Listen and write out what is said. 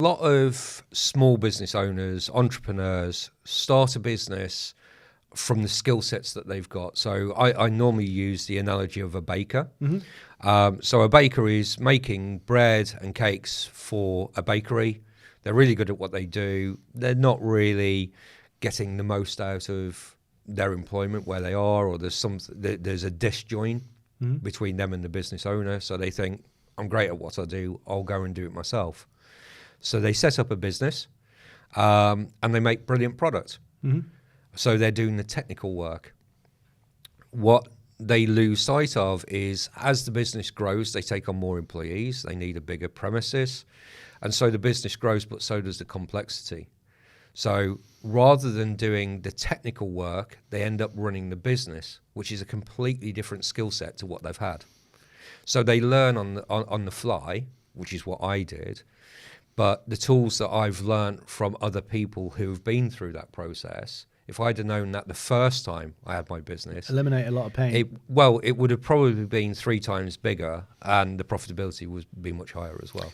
A lot of small business owners, entrepreneurs, start a business from the skill sets that they've got. So I normally use the analogy of a baker. So a baker is making bread and cakes for a bakery. They're really good at what they do. They're not really getting the most out of their employment where they are, or there's a disjoint between them and the business owner. So they think, I'm great at what I do, I'll go and do it myself. So they set up a business and they make brilliant product. So they're doing the technical work. What they lose sight of is as the business grows, they take on more employees, they need a bigger premises. And so the business grows, but so does the complexity. So rather than doing the technical work, they end up running the business, which is a completely different skill set to what they've had. So they learn on the fly, which is what I did. But the tools that I've learned from other people who've been through that process, if I'd have known that the first time I had my business, eliminate a lot of pain. it would have probably been 3 times bigger, and the profitability would be much higher as well.